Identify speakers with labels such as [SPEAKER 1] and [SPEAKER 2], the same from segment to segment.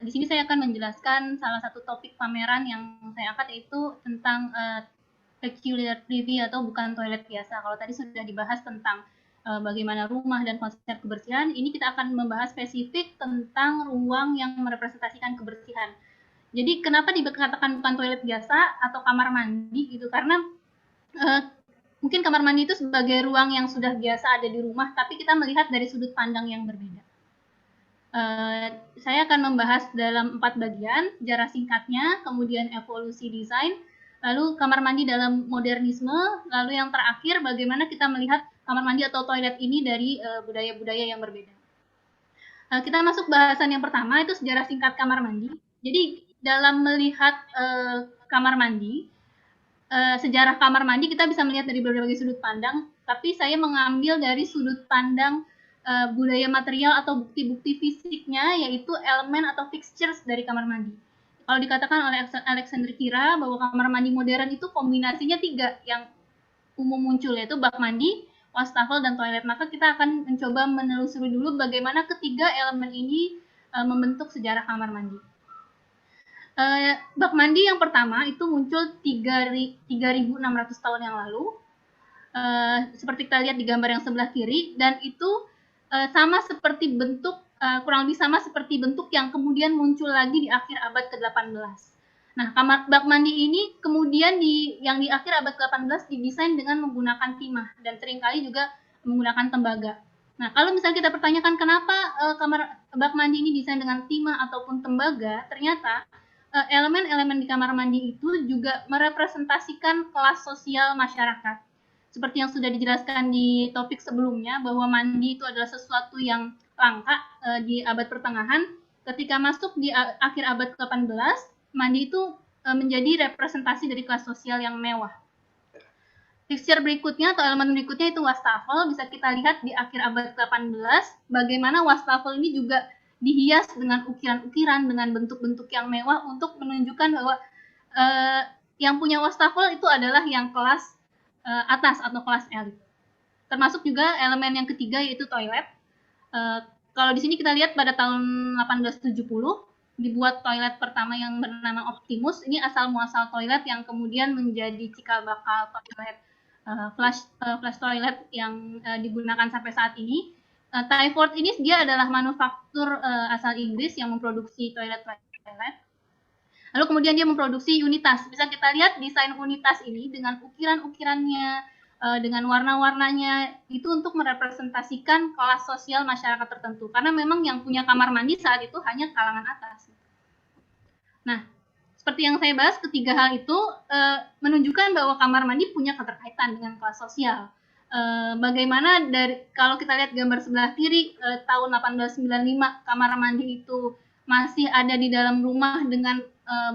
[SPEAKER 1] Di sini saya akan menjelaskan salah satu topik pameran yang saya angkat, yaitu tentang peculiar privy atau bukan toilet biasa. Kalau tadi sudah dibahas tentang bagaimana rumah dan konsep kebersihan, ini kita akan membahas spesifik tentang ruang yang merepresentasikan kebersihan. Jadi kenapa dikatakan bukan toilet biasa atau kamar mandi gitu? Karena mungkin kamar mandi itu sebagai ruang yang sudah biasa ada di rumah, tapi kita melihat dari sudut pandang yang berbeda. Saya akan membahas dalam 4 bagian, sejarah singkatnya, kemudian evolusi desain, lalu kamar mandi dalam modernisme, lalu yang terakhir bagaimana kita melihat kamar mandi atau toilet ini dari budaya-budaya yang berbeda. Kita masuk bahasan yang pertama, itu sejarah singkat kamar mandi. Jadi dalam melihat kamar mandi, sejarah kamar mandi kita bisa melihat dari berbagai sudut pandang, tapi saya mengambil dari sudut pandang budaya material atau bukti-bukti fisiknya, yaitu elemen atau fixtures dari kamar mandi. Kalau dikatakan oleh Alexander Kira bahwa kamar mandi modern itu kombinasinya 3 yang umum muncul, yaitu bak mandi, wastafel, dan toilet. Maka kita akan mencoba menelusuri dulu bagaimana ketiga elemen ini membentuk sejarah kamar mandi. Bak mandi yang pertama itu muncul 3.600 tahun yang lalu, seperti kita lihat di gambar yang sebelah kiri, dan itu sama seperti bentuk, kurang lebih sama seperti bentuk yang kemudian muncul lagi di akhir abad ke-18. Nah, bak mandi ini kemudian yang di akhir abad ke-18 didesain dengan menggunakan timah dan seringkali juga menggunakan tembaga. Nah, kalau misalnya kita pertanyakan kenapa bak mandi ini desain dengan timah ataupun tembaga, ternyata elemen-elemen di kamar mandi itu juga merepresentasikan kelas sosial masyarakat. Seperti yang sudah dijelaskan di topik sebelumnya, bahwa mandi itu adalah sesuatu yang langka di abad pertengahan. Ketika masuk di akhir abad ke-18, mandi itu menjadi representasi dari kelas sosial yang mewah. Fixture berikutnya atau elemen berikutnya itu wastafel. Bisa kita lihat di akhir abad ke-18, bagaimana wastafel ini juga dihias dengan ukiran-ukiran, dengan bentuk-bentuk yang mewah untuk menunjukkan bahwa yang punya wastafel itu adalah yang kelas atas atau kelas elit. Termasuk juga elemen yang ketiga, yaitu toilet. Kalau di sini kita lihat pada tahun 1870 dibuat toilet pertama yang bernama Optimus. Ini asal muasal toilet yang kemudian menjadi cikal bakal toilet flush toilet yang digunakan sampai saat ini. Twyford ini dia adalah manufaktur asal Inggris yang memproduksi toilet. Lalu kemudian dia memproduksi unitas. Bisa kita lihat desain unitas ini dengan ukiran-ukirannya, dengan warna-warnanya, itu untuk merepresentasikan kelas sosial masyarakat tertentu. Karena memang yang punya kamar mandi saat itu hanya kalangan atas. Nah, seperti yang saya bahas, ketiga hal itu menunjukkan bahwa kamar mandi punya keterkaitan dengan kelas sosial. Bagaimana kalau kita lihat gambar sebelah kiri, tahun 1895 kamar mandi itu masih ada di dalam rumah dengan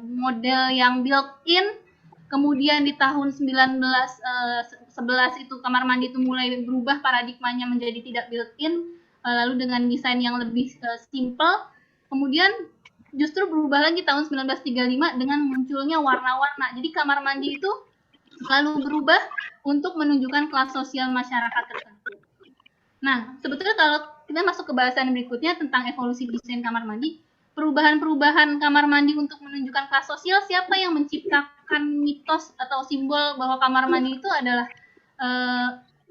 [SPEAKER 1] model yang built-in. Kemudian di tahun 1911 itu kamar mandi itu mulai berubah paradigmanya menjadi tidak built-in, lalu dengan desain yang lebih simple. Kemudian justru berubah lagi tahun 1935 dengan munculnya warna-warna. Jadi kamar mandi itu selalu berubah untuk menunjukkan kelas sosial masyarakat tertentu. Nah, sebetulnya kalau kita masuk ke bahasan berikutnya tentang evolusi desain kamar mandi, perubahan-perubahan kamar mandi untuk menunjukkan kelas sosial, siapa yang menciptakan mitos atau simbol bahwa kamar mandi itu adalah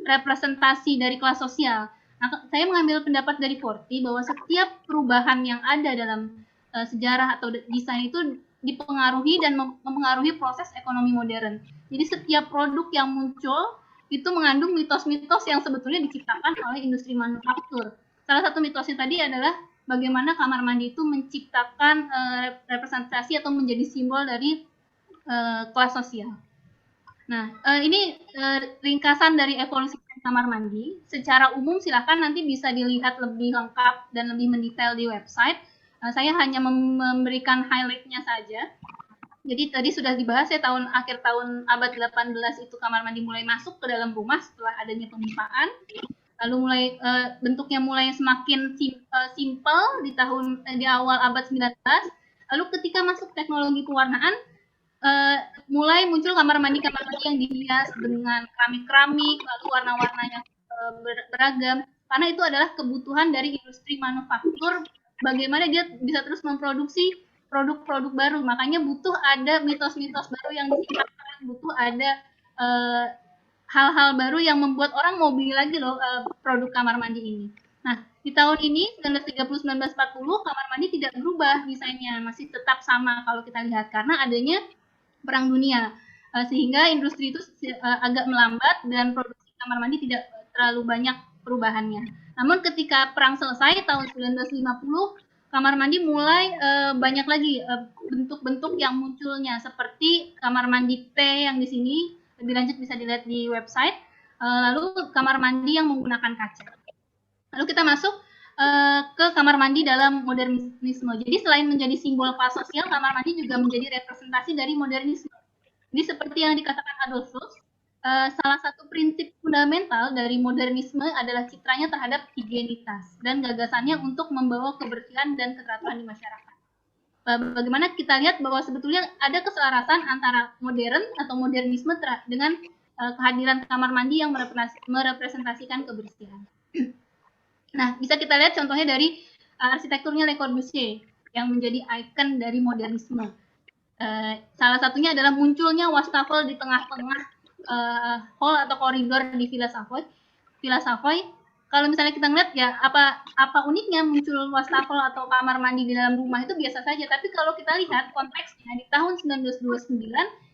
[SPEAKER 1] representasi dari kelas sosial? Nah, saya mengambil pendapat dari Forti bahwa setiap perubahan yang ada dalam sejarah atau desain itu dipengaruhi dan mempengaruhi proses ekonomi modern. Jadi setiap produk yang muncul itu mengandung mitos-mitos yang sebetulnya diciptakan oleh industri manufaktur. Salah satu mitosnya tadi adalah bagaimana kamar mandi itu menciptakan representasi atau menjadi simbol dari kelas sosial. Nah, ini ringkasan dari evolusi kamar mandi. Secara umum silahkan nanti bisa dilihat lebih lengkap dan lebih mendetail di website. Saya hanya memberikan highlight-nya saja. Jadi tadi sudah dibahas ya, akhir tahun abad 18 itu kamar mandi mulai masuk ke dalam rumah setelah adanya pemipaan. Lalu bentuknya mulai semakin simple di awal abad 19. Lalu ketika masuk teknologi pewarnaan, mulai muncul kamar mandi yang dihias dengan keramik-keramik, lalu warna-warnanya beragam, karena itu adalah kebutuhan dari industri manufaktur bagaimana dia bisa terus memproduksi produk-produk baru. Makanya butuh ada mitos-mitos baru yang diciptakan, butuh ada uh, hal-hal baru yang membuat orang mau beli lagi loh produk kamar mandi ini. Nah, di tahun ini 1930-1940 kamar mandi tidak berubah desainnya, masih tetap sama kalau kita lihat karena adanya Perang Dunia. Sehingga industri itu agak melambat dan produksi kamar mandi tidak terlalu banyak perubahannya. Namun ketika perang selesai tahun 1950, kamar mandi mulai banyak lagi bentuk-bentuk yang munculnya seperti kamar mandi T yang di sini, lebih lanjut bisa dilihat di website. Lalu kamar mandi yang menggunakan kaca. Lalu kita masuk ke kamar mandi dalam modernisme. Jadi selain menjadi simbol kelas sosial, kamar mandi juga menjadi representasi dari modernisme. Jadi seperti yang dikatakan Adolf Loos, salah satu prinsip fundamental dari modernisme adalah citranya terhadap higienitas dan gagasannya untuk membawa kebersihan dan keteraturan di masyarakat. Bagaimana kita lihat bahwa sebetulnya ada keselarasan antara modern atau modernisme dengan kehadiran kamar mandi yang merepresentasikan kebersihan. Nah, bisa kita lihat contohnya dari arsitekturnya Le Corbusier yang menjadi ikon dari modernisme. Salah satunya adalah munculnya wastafel di tengah-tengah hall atau koridor di Villa Savoy. Villa Savoy, kalau misalnya kita ngeliat ya apa uniknya muncul wastafel atau kamar mandi di dalam rumah itu biasa saja. Tapi kalau kita lihat konteksnya di tahun 1929,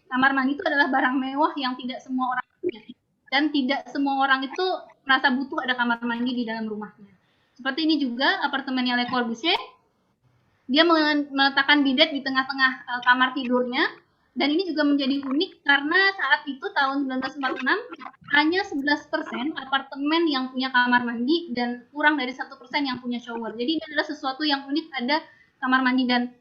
[SPEAKER 1] kamar mandi itu adalah barang mewah yang tidak semua orang punya. Dan tidak semua orang itu merasa butuh ada kamar mandi di dalam rumahnya. Seperti ini juga apartemennya Le Corbusier, dia meletakkan bidet di tengah-tengah kamar tidurnya, dan ini juga menjadi unik karena saat itu tahun 1946 hanya 11% apartemen yang punya kamar mandi dan kurang dari 1% yang punya shower. Jadi ini adalah sesuatu yang unik, ada kamar mandi, dan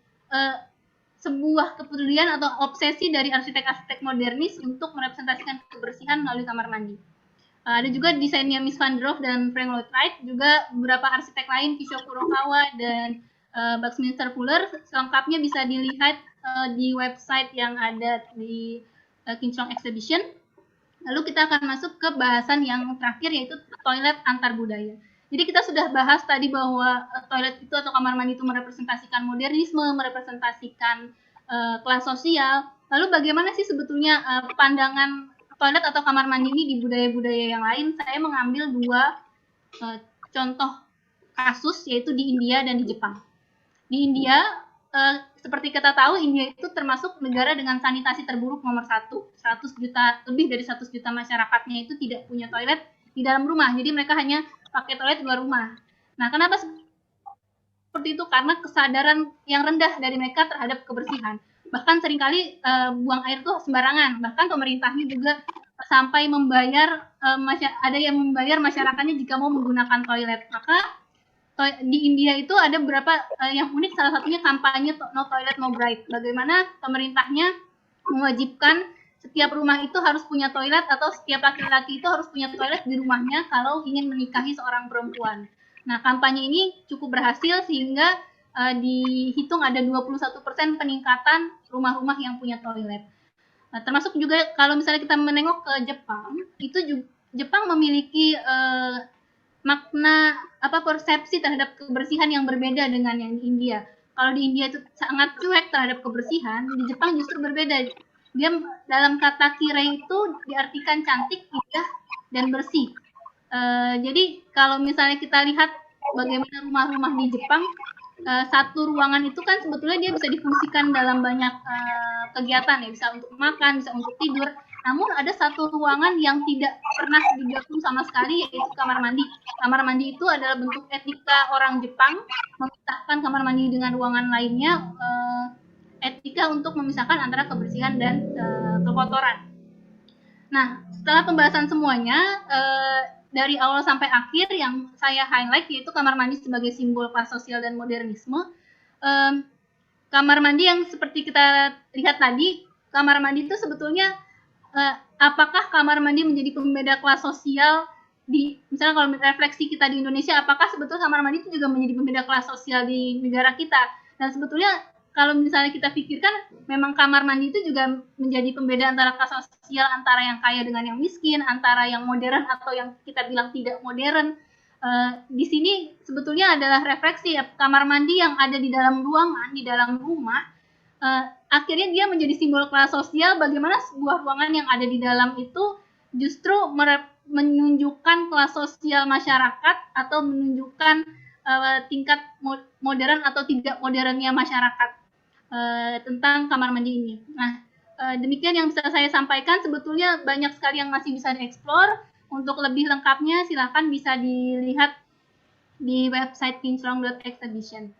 [SPEAKER 1] sebuah kepedulian atau obsesi dari arsitek-arsitek modernis untuk merepresentasikan kebersihan melalui kamar mandi. Ada juga desainnya Mies van der Rohe dan Frank Lloyd Wright, juga beberapa arsitek lain, Kisho Kurokawa dan Buckminster Fuller. Selengkapnya bisa dilihat di website yang ada di Kinclong Exhibition. Lalu kita akan masuk ke bahasan yang terakhir, yaitu toilet antar budaya. Jadi kita sudah bahas tadi bahwa toilet itu atau kamar mandi itu merepresentasikan modernisme, merepresentasikan kelas sosial. Lalu bagaimana sih sebetulnya pandangan toilet atau kamar mandi ini di budaya-budaya yang lain? Saya mengambil dua contoh kasus, yaitu di India dan di Jepang. Di India, seperti kita tahu, India itu termasuk negara dengan sanitasi terburuk nomor 1. 100 juta, lebih dari 100 juta masyarakatnya itu tidak punya toilet di dalam rumah. Jadi mereka hanya pakai toilet di luar rumah. Nah, kenapa seperti itu? Karena kesadaran yang rendah dari mereka terhadap kebersihan. Bahkan seringkali buang air tuh sembarangan. Bahkan pemerintahnya juga sampai membayar, ada yang membayar masyarakatnya jika mau menggunakan toilet. Maka di India itu ada beberapa yang unik, salah satunya kampanye No Toilet No Bride. Bagaimana pemerintahnya mewajibkan setiap rumah itu harus punya toilet, atau setiap laki-laki itu harus punya toilet di rumahnya kalau ingin menikahi seorang perempuan. Nah, kampanye ini cukup berhasil sehingga dihitung ada 21% peningkatan rumah-rumah yang punya toilet. Termasuk juga kalau misalnya kita menengok ke Jepang, itu juga, Jepang memiliki makna persepsi terhadap kebersihan yang berbeda dengan yang di India. Kalau di India itu sangat cuek terhadap kebersihan, di Jepang justru berbeda. Dia dalam kata kirei itu diartikan cantik, indah, dan bersih. Jadi kalau misalnya kita lihat bagaimana rumah-rumah di Jepang, satu ruangan itu kan sebetulnya dia bisa difungsikan dalam banyak kegiatan, ya, bisa untuk makan, bisa untuk tidur. Namun ada satu ruangan yang tidak pernah digabung sama sekali, yaitu kamar mandi. Kamar mandi itu adalah bentuk etika orang Jepang, memisahkan kamar mandi dengan ruangan lainnya, etika untuk memisahkan antara kebersihan dan kekotoran. Nah, setelah pembahasan semuanya, dari awal sampai akhir yang saya highlight yaitu kamar mandi sebagai simbol kelas sosial dan modernisme. Kamar mandi yang seperti kita lihat tadi, kamar mandi itu sebetulnya apakah kamar mandi menjadi pembeda kelas sosial misalnya kalau refleksi kita di Indonesia, apakah sebetulnya kamar mandi itu juga menjadi pembeda kelas sosial di negara kita? Dan sebetulnya kalau misalnya kita pikirkan, memang kamar mandi itu juga menjadi pembeda antara kelas sosial, antara yang kaya dengan yang miskin, antara yang modern atau yang kita bilang tidak modern. Di sini sebetulnya adalah refleksi kamar mandi yang ada di dalam ruangan, di dalam rumah. Akhirnya dia menjadi simbol kelas sosial, bagaimana sebuah ruangan yang ada di dalam itu justru menunjukkan kelas sosial masyarakat atau menunjukkan tingkat modern atau tidak modernnya masyarakat tentang kamar mandi ini. Nah, demikian yang bisa saya sampaikan. Sebetulnya banyak sekali yang masih bisa dieksplor. Untuk lebih lengkapnya silakan bisa dilihat di website kinclong.exhibition.